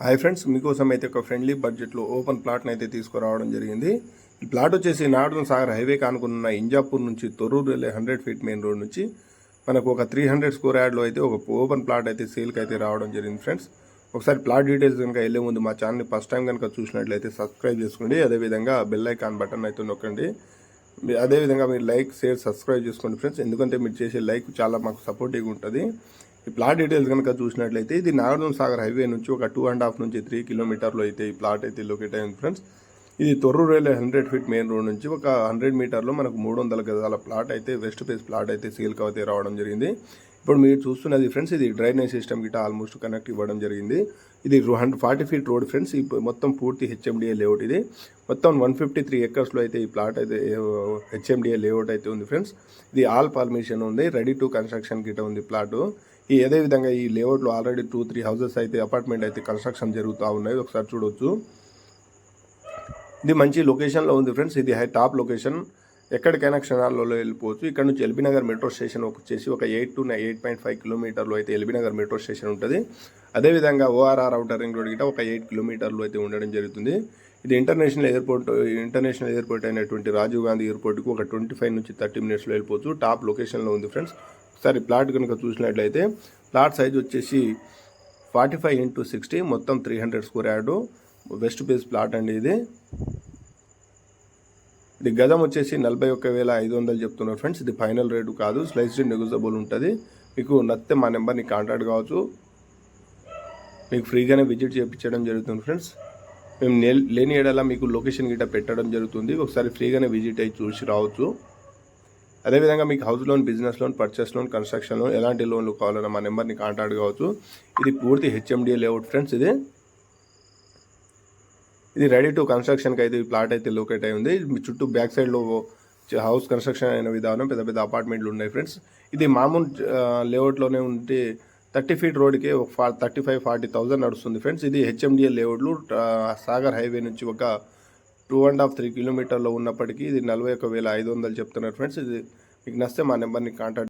Hi friends, మీకోసం అయితే ఒక ఫ్రెండ్లీ బడ్జెట్లో ఓపెన్ ప్లాట్ని అయితే తీసుకురావడం జరిగింది. ఈ ప్లాట్ వచ్చేసి నాగార్జున సాగర్ హైవే కానుకున్న ఇంజాపూర్ నుంచి తొర్రూరు వెళ్ళే 100 ఫీట్ మెయిన్ రోడ్ నుంచి మనకు ఒక 300 స్క్వేర్ యార్డ్లో అయితే ఒక ఓపెన్ ప్లాట్ అయితే సేల్కి అయితే రావడం జరిగింది. ఫ్రెండ్స్, ఒకసారి ప్లాట్ డీటెయిల్స్ కనుక వెళ్ళే ముందు మా ఛానల్ని ఫస్ట్ టైం కనుక చూసినట్లయితే సబ్స్క్రైబ్ చేసుకోండి. అదేవిధంగా బెల్ ఐకాన్ బటన్ అయితే నొక్కండి. అదేవిధంగా మీరు లైక్, షేర్, సబ్స్క్రైబ్ చేసుకోండి ఫ్రెండ్స్. ఎందుకంటే మీరు చేసే లైక్ చాలా మాకు సపోర్టివ్గా ఉంటుంది. ఈ ప్లాట్ డీటెయిల్స్ కనుక చూసినట్లయితే ఇది నాగార్జున సాగర్ హైవే నుంచి ఒక 2.5 నుంచి 3 కిలోమీటర్లో అయితే ఈ ప్లాట్ అయితే లొకేట్ అయింది ఫ్రెండ్స్. ఇది తొర్రూరు వెళ్ళే 100 ఫీట్ మెయిన్ రోడ్ నుంచి ఒక 100 మీటర్లో మనకు 300 గజాల ప్లాట్ అయితే వెస్ట్ ఫేస్ ప్లాట్ అయితే సేల్కి అయితే రావడం జరిగింది. ఇప్పుడు మీరు చూస్తున్నది ఫ్రెండ్స్, ఇది డ్రైనేజ్ సిస్టమ్ గిట్ట ఆల్మోస్ట్ కనెక్ట్ ఇవ్వడం జరిగింది. ఇది 40 ఫీట్ రోడ్ ఫ్రెండ్స్. ఈ మొత్తం పూర్తి హెచ్ఎండిఏ లేఅవుట్. ఇది మొత్తం 153 ఎకర్స్లో అయితే ఈ ప్లాట్ అయితే హెచ్ఎండిఏ లేఅవుట్ అయితే ఉంది ఫ్రెండ్స్. ఇది ఆల్ పర్మిషన్ ఉంది, రెడీ టు కన్స్ట్రక్షన్ గిట్ట ఉంది ప్లాట్. అదేవిధంగా ఈ లేఅవుట్లో ఆల్రెడీ 2-3 హౌసెస్ అయితే అపార్ట్మెంట్ అయితే కన్స్ట్రక్షన్ జరుగుతూ ఉన్నాయి. ఒకసారి చూడవచ్చు. ఇది మంచి లొకేషన్లో ఉంది ఫ్రెండ్స్. ఇది టాప్ లొకేషన్, ఎక్కడికైనా క్షణాల్లో వెళ్ళిపోవచ్చు. ఇక్కడ నుంచి ఎల్బీ నగర్ మెట్రో స్టేషన్ వచ్చేసి ఒక 8 to 8.5 కిలోమీటర్లో అయితే ఎల్బీ నగర్ మెట్రో స్టేషన్ ఉంటుంది. అదేవిధంగా ఓఆర్ఆర్ ఔటర్ రింగ్ రోడ్ గిట్ట ఒక 8 కిలోమీటర్లో అయితే ఉండడం జరుగుతుంది. ఇది ఇంటర్నేషనల్ ఎయిర్పోర్ట్ అయినటువంటి రాజీవ్ గాంధీ ఎయిర్పోర్ట్కి ఒక 25 నుంచి 30 మినిట్స్లో వెళ్ళిపోవచ్చు. టాప్ లొకేషన్లో ఉంది ఫ్రెండ్స్. ఒకసారి ప్లాట్ కనుక చూసినట్లయితే ప్లాట్ సైజ్ వచ్చేసి 45x60, మొత్తం 300 square yard west phase plot అండి. ఇది గజం వచ్చేసి 41,500 చెప్తున్నారు ఫ్రెండ్స్. ఇది ఫైనల్ రేటు కాదు, స్లైస్డ్ నెగోజియబుల్ ఉంటుంది. మీకు నచ్చితే మా నెంబర్ని కాంటాక్ట్ కావచ్చు. మీకు ఫ్రీగానే విజిట్ చేయించడం జరుగుతుంది ఫ్రెండ్స్. మేము లేని ఏడలా మీకు లొకేషన్ గిట్ట పెట్టడం జరుగుతుంది. ఒకసారి ఫ్రీగానే విజిట్ అయ్యి చూసి రావచ్చు. అదేవిధంగా మీకు house loan, business loan, purchase loan, construction loan, ఎలాంటి లోన్లు కావాలన్నా మా నెంబర్ని కాంటాక్ట్ కావచ్చు. ఇది పూర్తి హెచ్ఎండిఏ లేఅవుట్ ఫ్రెండ్స్. ఇది రెడీ టు కన్స్ట్రక్షన్కి అయితే ఈ ప్లాట్ అయితే లొకేట్ అయి ఉంది. మీ చుట్టూ బ్యాక్ సైడ్లో హౌస్ కన్స్ట్రక్షన్ అయిన విధానం పెద్ద పెద్ద అపార్ట్మెంట్లు ఉన్నాయి ఫ్రెండ్స్. ఇది మామూలు లేఅవుట్లోనే ఉంటే 30 ఫీట్ రోడ్కి ఒక 35-40,000 నడుస్తుంది ఫ్రెండ్స్. ఇది హెచ్ఎండిఏ లేఅవుట్లు సాగర్ హైవే నుంచి ఒక 2.5-3 కిలోమీటర్లో ఉన్నప్పటికీ ఇది 41,500 చెప్తున్నారు ఫ్రెండ్స్. ఇది మీకు నచ్చితే మా నెంబర్ని కాంటాక్ట్